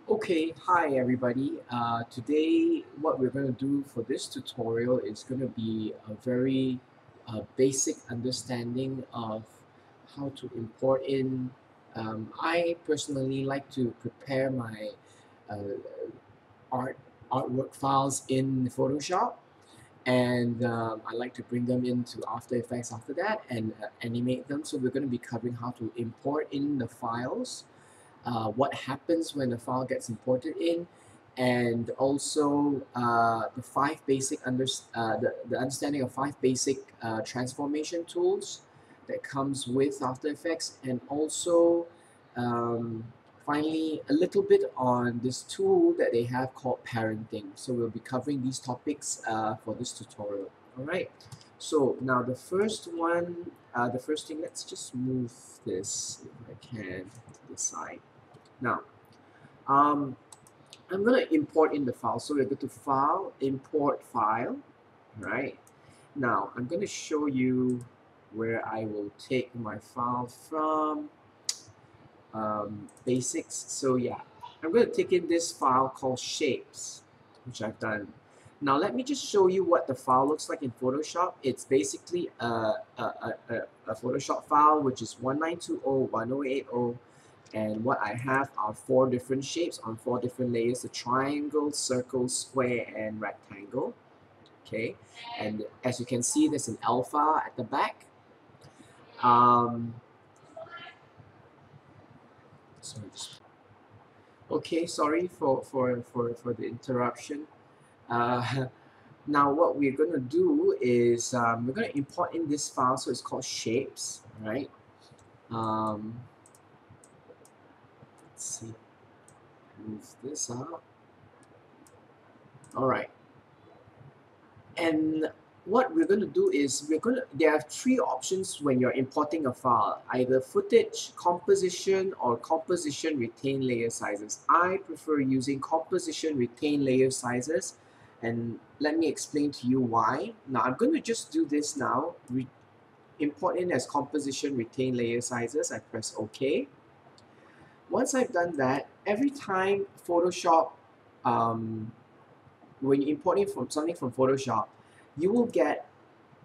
Okay, hi everybody. Today what we're going to do for this tutorial is going to be a very basic understanding of how to import in. I personally like to prepare my uh, art artwork files in Photoshop, and I like to bring them into After Effects after that and animate them. So we're going to be covering how to import in the files, what happens when a file gets imported in, and also the understanding of five basic transformation tools that comes with After Effects, and also um, finally a little bit on this tool that they have called parenting. So we'll be covering these topics for this tutorial. All right. So now the first thing, let's just move this if I can to the side. Now, um, I'm going to import in the file. So we go to File, Import File, right? Now, I'm going to show you where I will take my file from, basics. So yeah, I'm going to take in this file called Shapes, which I've done. Now, let me just show you what the file looks like in Photoshop. It's basically a Photoshop file, which is 19201080. And what I have are four different shapes on four different layers: a triangle, circle, square, and rectangle. Okay, and as you can see, there's an alpha at the back. Um, sorry, okay, sorry for the interruption. Uh, now what we're going to do is we're going to import in this file, so it's called shapes, right? Um, let's see, move this out. All right. And what we're going to do is there are three options when you're importing a file: either footage, composition, or composition retain layer sizes. I prefer using composition retain layer sizes, and let me explain to you why. Now I'm going to just do this now. Import in as composition retain layer sizes. I press OK. Once I've done that, every time Photoshop when you import in from something from Photoshop, you will get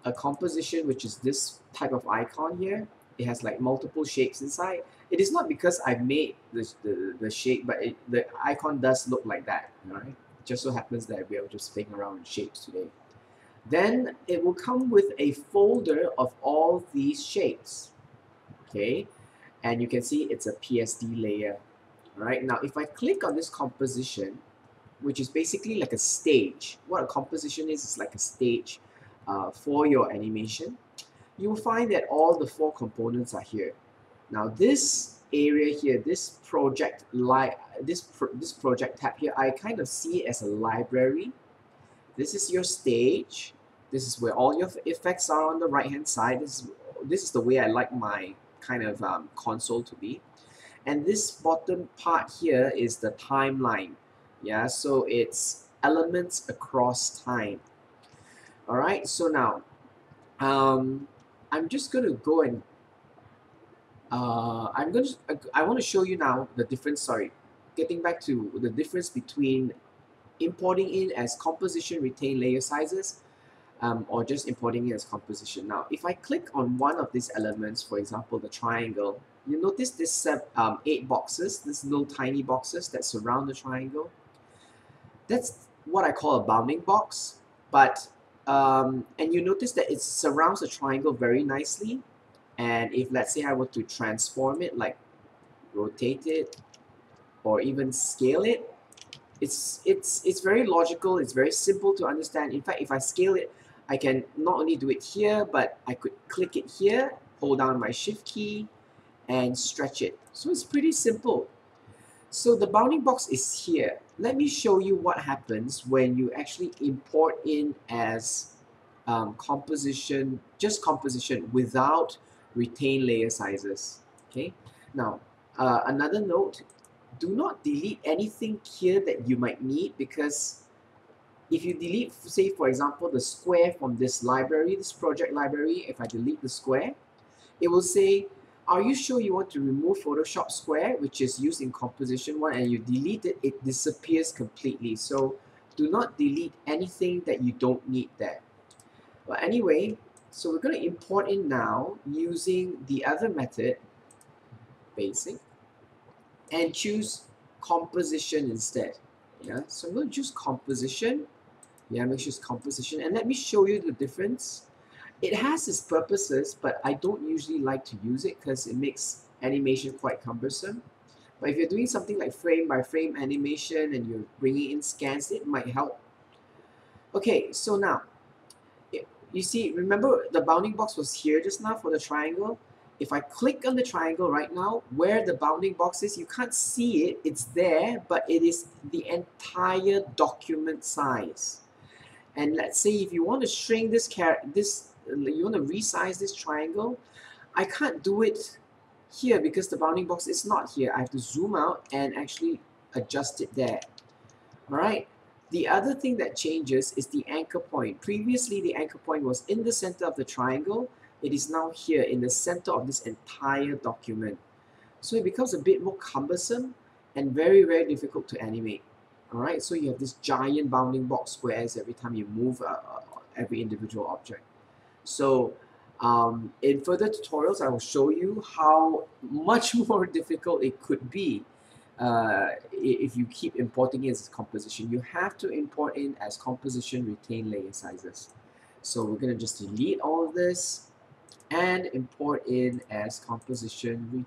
a composition which is this type of icon here. It has like multiple shapes inside. It is not because I made the shape, but the icon does look like that. Right? It just so happens that we are just playing around with shapes today. Then it will come with a folder of all these shapes. Okay, and you can see it's a PSD layer. All right, now if I click on this composition, which is basically like a stage. What a composition is like a stage for your animation. You'll find that all the four components are here. Now this area here, this this project tab here, I kind of see it as a library. This is your stage. This is where all your effects are on the right hand side. This is the way I like my kind of console to be. And this bottom part here is the timeline. Yeah, so it's elements across time. All right, so now I'm just going to go and I want to show you now the difference. Sorry, getting back to the difference between importing in as composition retain layer sizes, or just importing it as composition. Now, if I click on one of these elements, for example, the triangle, you notice this 8 boxes, these little tiny boxes that surround the triangle. That's what I call a bounding box. But and you notice that it surrounds the triangle very nicely. And if, let's say, I were to transform it, like rotate it or even scale it, it's very logical. It's very simple to understand. In fact, if I scale it, I can not only do it here, but I could click it here, hold down my shift key, and stretch it. So it's pretty simple. So the bounding box is here. Let me show you what happens when you actually import in as composition, just composition without retain layer sizes. Okay. Now, another note, do not delete anything here that you might need, because if you delete, say for example, the square from this library, this project library, if I delete the square, it will say are you sure you want to remove Photoshop Square, which is used in composition 1, and you delete it, it disappears completely. So do not delete anything that you don't need there. But anyway, so we're going to import in now using the other method, basic, and choose composition instead. Yeah, so I'm going to choose composition. Yeah, make sure it's composition, and let me show you the difference. It has its purposes, but I don't usually like to use it because it makes animation quite cumbersome. But if you're doing something like frame by frame animation and you're bringing in scans, it might help. Okay, so now, you see, remember the bounding box was here just now for the triangle? If I click on the triangle right now, where the bounding box is, you can't see it, it's there, but it is the entire document size. And let's say if you want to shrink you want to resize this triangle, I can't do it here because the bounding box is not here. I have to zoom out and actually adjust it there. All right. The other thing that changes is the anchor point. Previously, the anchor point was in the center of the triangle. It is now here in the center of this entire document. So it becomes a bit more cumbersome and very, very difficult to animate. All right, so you have this giant bounding box squares every time you move every individual object. So in further tutorials, I will show you how much more difficult it could be if you keep importing it as composition. You have to import in as composition retain layer sizes. So we're going to just delete all of this and import in as composition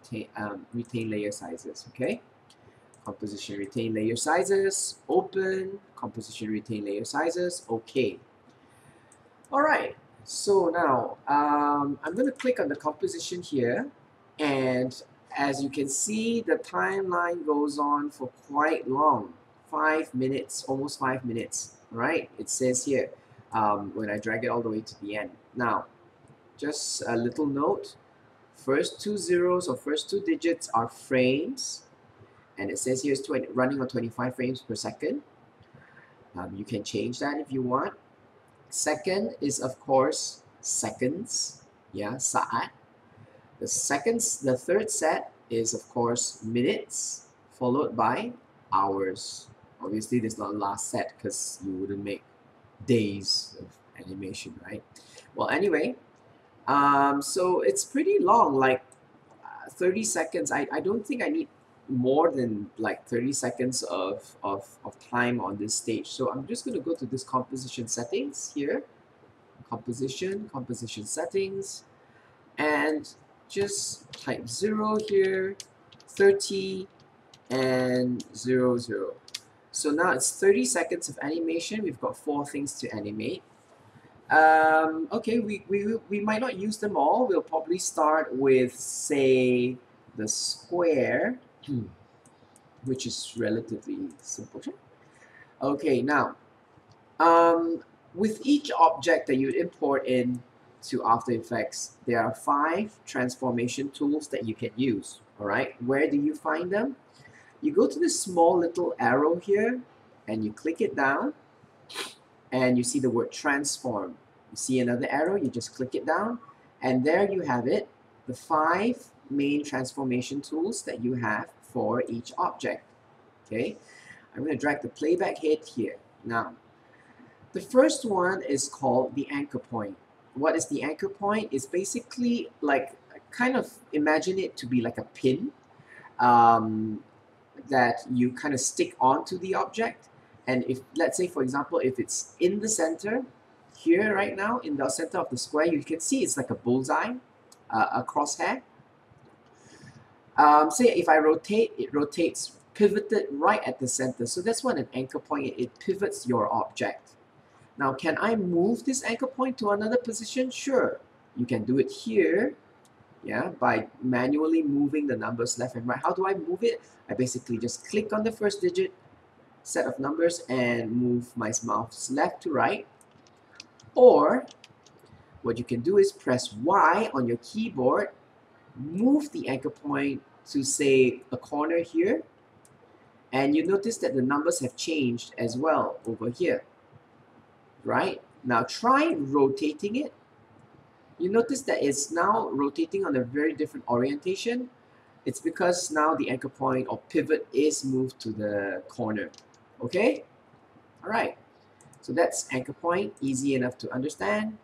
retain layer sizes. Okay, composition retain layer sizes, open, composition retain layer sizes, okay. Alright, so now I'm going to click on the composition here, and as you can see, the timeline goes on for quite long, 5 minutes, almost 5 minutes, right? It says here when I drag it all the way to the end. Now, just a little note, first two zeros or first two digits are frames, and it says here it's running on 25 frames per second. You can change that if you want. Second is, of course, seconds. Yeah, saat. The third set is, of course, minutes, followed by hours. Obviously, there's not a last set because you wouldn't make days of animation, right? Well, anyway, so it's pretty long, like 30 seconds. I don't think I need more than like 30 seconds of time on this stage. So I'm just going to go to this composition settings here, composition settings, and just type 0 here, 30, and 0, 0. So now it's 30 seconds of animation. We've got 4 things to animate. Okay, we might not use them all. We'll probably start with, say, the square, which is relatively simple. Okay, now, with each object that you import in to After Effects, there are 5 transformation tools that you can use. All right, where do you find them? You go to this small little arrow here, and you click it down, and you see the word transform. You see another arrow, you just click it down, and there you have it, the 5 main transformation tools that you have for each object. Okay, I'm going to drag the playback head here. Now, the first one is called the anchor point. What is the anchor point? It's basically like, kind of imagine it to be like a pin that you kind of stick onto the object. And if, let's say, for example, if it's in the center, here right now, in the center of the square, you can see it's like a bullseye, a crosshair. Say if I rotate, it rotates pivoted right at the center. So that's what an anchor point is. It pivots your object. Now, can I move this anchor point to another position? Sure. You can do it here, yeah, by manually moving the numbers left and right. How do I move it? I basically just click on the first digit, set of numbers, and move my mouse left to right. Or what you can do is press Y on your keyboard, move the anchor point to, say, a corner here, and you notice that the numbers have changed as well over here. Right? Now try rotating it. You notice that it's now rotating on a very different orientation. It's because now the anchor point or pivot is moved to the corner. Okay? All right. So that's anchor point, easy enough to understand.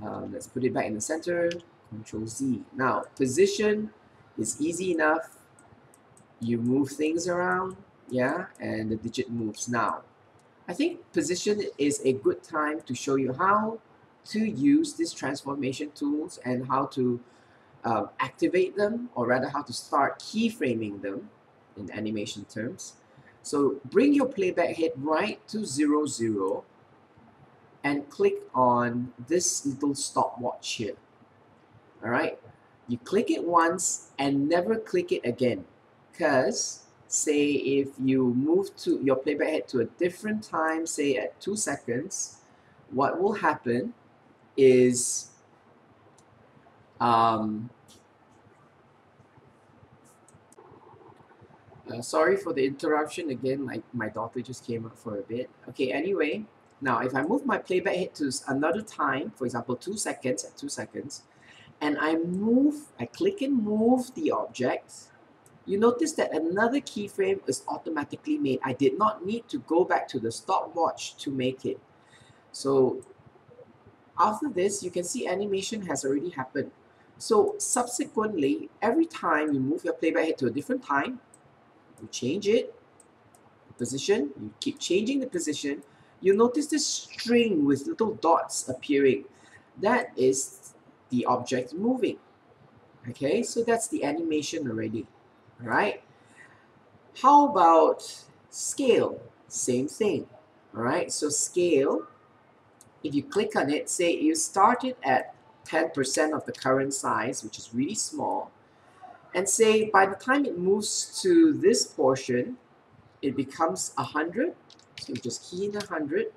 Let's put it back in the center, Control Z. Now, position is easy enough. You move things around, yeah, and the digit moves. Now, I think position is a good time to show you how to use these transformation tools and how to activate them, or rather how to start keyframing them in animation terms. So bring your playback head right to 0, 0 and click on this little stopwatch here. All right, you click it once and never click it again, because say if you move to your playback head to a different time, say at 2 seconds, what will happen is sorry for the interruption again, my daughter just came up for a bit. Okay, anyway, now if I move my playback head to another time, for example 2 seconds, at 2 seconds, and I click and move the object, you notice that another keyframe is automatically made. I did not need to go back to the stopwatch to make it. So after this, you can see animation has already happened. So subsequently, every time you move your playback head to a different time, you change it, position, you keep changing the position, you notice this string with little dots appearing. That is the object moving. Okay, so that's the animation already. All right. How about scale? Same thing. All right, so scale, if you click on it, say you started at 10% of the current size, which is really small, and say by the time it moves to this portion, it becomes 100. So you just key in 100.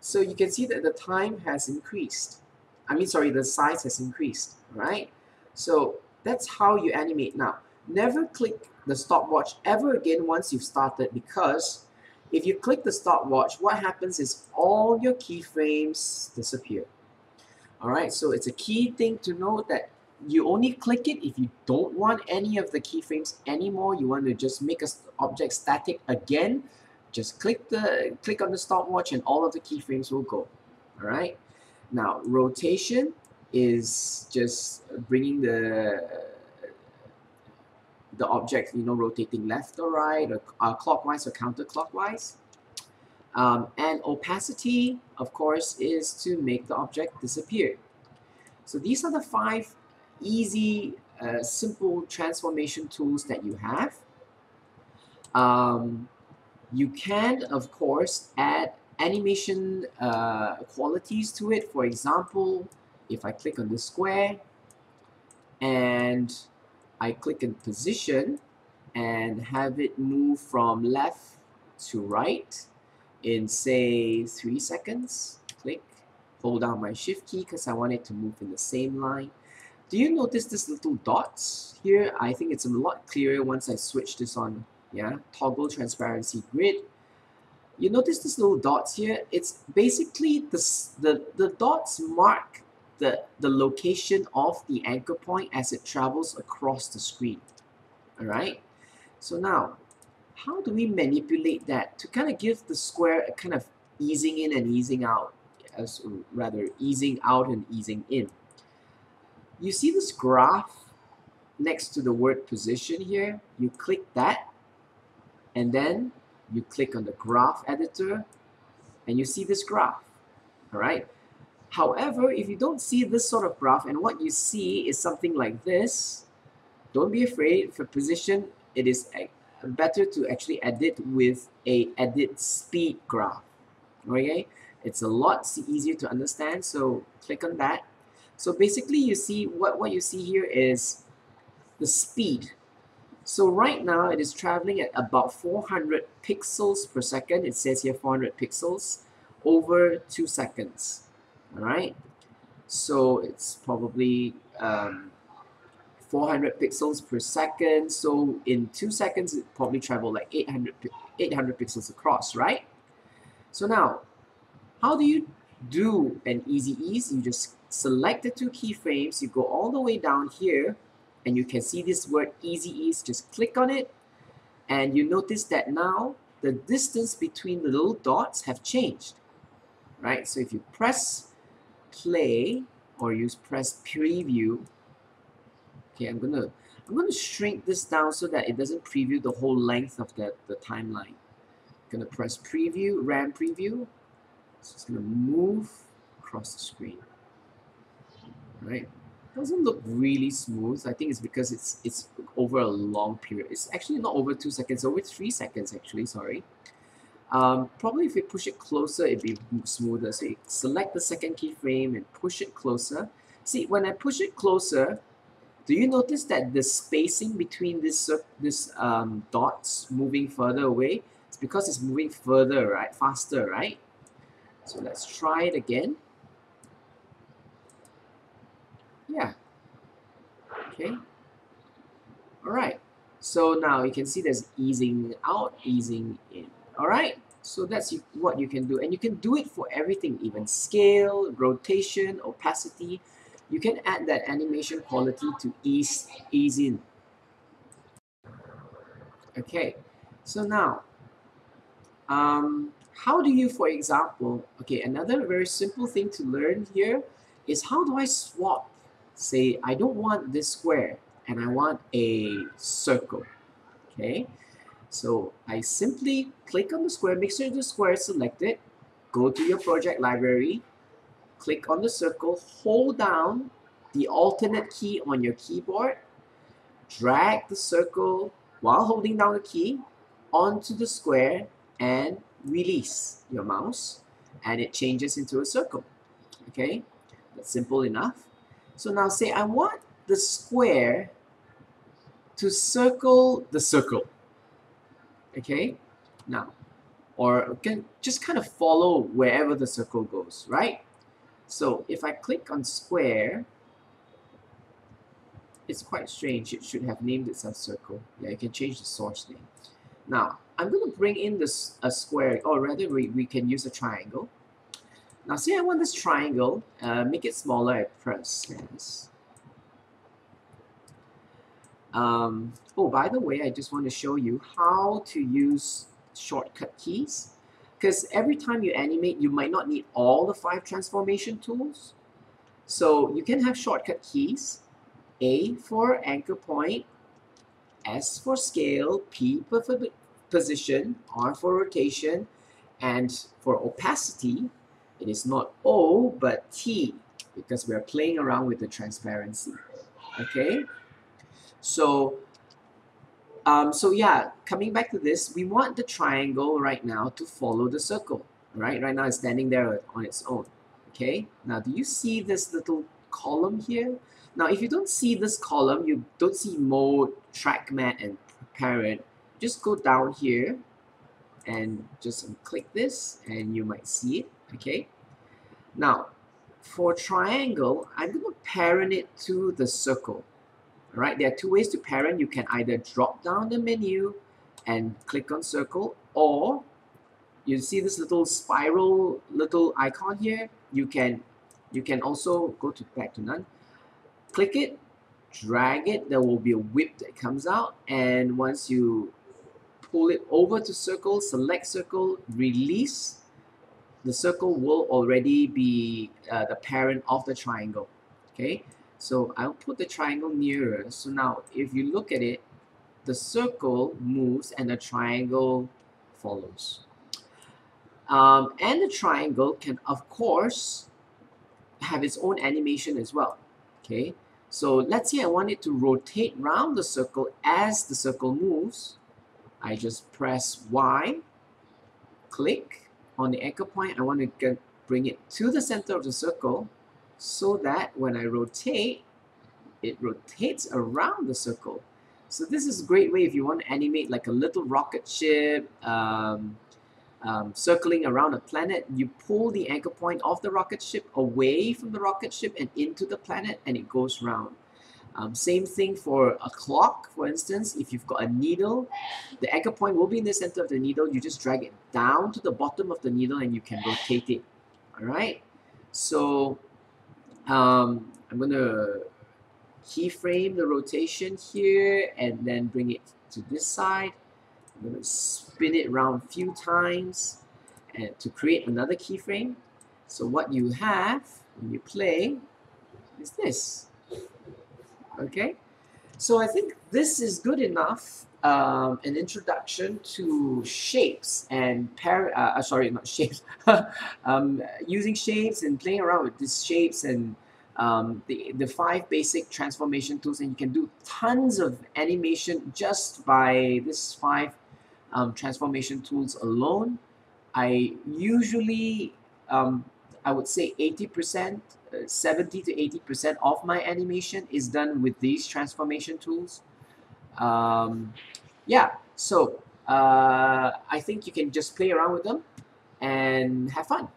So you can see that the time has increased. The size has increased, right? So that's how you animate. Now, never click the stopwatch ever again once you've started, because if you click the stopwatch, what happens is all your keyframes disappear. All right, so it's a key thing to note that you only click it if you don't want any of the keyframes anymore. You want to just make an object static again. Just click on the stopwatch and all of the keyframes will go. All right. Now rotation is just bringing the object, rotating left or right, or clockwise or counterclockwise. And opacity, of course, is to make the object disappear. So these are the 5 easy, simple transformation tools that you have. You can, of course, add animation qualities to it. For example, if I click on the square and I click in position and have it move from left to right in, say, 3 seconds, click, hold down my shift key because I want it to move in the same line. Do you notice this little dots here? I think it's a lot clearer once I switch this on. Yeah, toggle transparency grid. You notice these little dots here? It's basically the dots mark the location of the anchor point as it travels across the screen. All right. So now, how do we manipulate that to kind of give the square a kind of easing in and easing out, rather easing out and easing in? You see this graph next to the word position here? You click that, and then you click on the graph editor, and you see this graph. All right. However, if you don't see this sort of graph and what you see is something like this, don't be afraid. For position, it is better to actually edit with a edit speed graph. Okay, it's a lot easier to understand, so click on that. So basically you see what you see here is the speed. So right now it is traveling at about 400 pixels per second. It says here 400 pixels over 2 seconds. All right, so it's probably 400 pixels per second. So in 2 seconds, it probably traveled like 800 pixels across, right? So now, how do you do an easy ease? You just select the two keyframes, you go all the way down here, and you can see this word easy ease. Just click on it, and you notice that now the distance between the little dots have changed, right? So if you press play or you press preview, okay, I'm gonna shrink this down so that it doesn't preview the whole length of the timeline. I'm gonna press preview, RAM preview. So it's gonna move across the screen. Right? Doesn't look really smooth. I think it's because it's over a long period. It's actually not over 2 seconds, over 3 seconds actually, sorry. Probably if you push it closer, it'd be smoother. So you select the second keyframe and push it closer. See, when I push it closer, do you notice that the spacing between this dots moving further away? It's because it's moving further, right? Faster, right? So let's try it again. Yeah. Okay. All right. So now you can see there's easing out, easing in. All right. So that's what you can do. And you can do it for everything, even scale, rotation, opacity. You can add that animation quality to ease in. Okay. So now, how do you, for example, okay, another very simple thing to learn here is how do I swap? Say, I don't want this square and I want a circle, okay? So I simply click on the square, make sure the square is selected, go to your project library, click on the circle, hold down the alternate key on your keyboard, drag the circle while holding down the key onto the square and release your mouse and it changes into a circle, okay? That's simple enough. So now say I want the square to circle the circle, okay? Now, or can just kind of follow wherever the circle goes, right? So if I click on square, it's quite strange. It should have named itself circle. Yeah, you can change the source name. Now, I'm going to bring in this a square, or rather we can use a triangle. Now say I want this triangle, make it smaller, I press this. Oh, by the way, I just want to show you how to use shortcut keys. Because every time you animate, you might not need all the 5 transformation tools. So you can have shortcut keys. A for anchor point, S for scale, P for position, R for rotation, and for opacity, it is not O, but T, because we're playing around with the transparency, okay? So, so yeah, coming back to this, we want the triangle right now to follow the circle, right? Right now it's standing there on its own, okay? Now, do you see this little column here? Now, if you don't see this column, you don't see mode, track mat, and parent, just go down here and just click this and you might see it, okay? Now, for triangle, I'm going to parent it to the circle. All right, there are 2 ways to parent. You can either drop down the menu and click on circle, or you see this little spiral little icon here. You can also go to back to none. Click it, drag it. There will be a whip that comes out, and once you pull it over to circle, select circle, release, the circle will already be the parent of the triangle, okay? So I'll put the triangle nearer. So now if you look at it, the circle moves and the triangle follows. And the triangle can, of course, have its own animation as well, okay? So let's say I want it to rotate around the circle as the circle moves. I just press Y, click on the anchor point. I want to bring it to the center of the circle so that when I rotate, it rotates around the circle. So this is a great way if you want to animate like a little rocket ship circling around a planet. You pull the anchor point of the rocket ship away from the rocket ship and into the planet, and it goes round. Same thing for a clock, for instance. If you've got a needle, the anchor point will be in the center of the needle. You just drag it down to the bottom of the needle and you can rotate it. All right. So I'm gonna keyframe the rotation here and then bring it to this side. I'm gonna spin it around a few times and to create another keyframe. So what you have when you play is this, okay? So I think this is good enough, an introduction to shapes and sorry, not shapes, using shapes and playing around with these shapes and the 5 basic transformation tools, and you can do tons of animation just by this 5 transformation tools alone. I usually, I would say 80%, 70 to 80% of my animation is done with these transformation tools. Yeah, so I think you can just play around with them and have fun.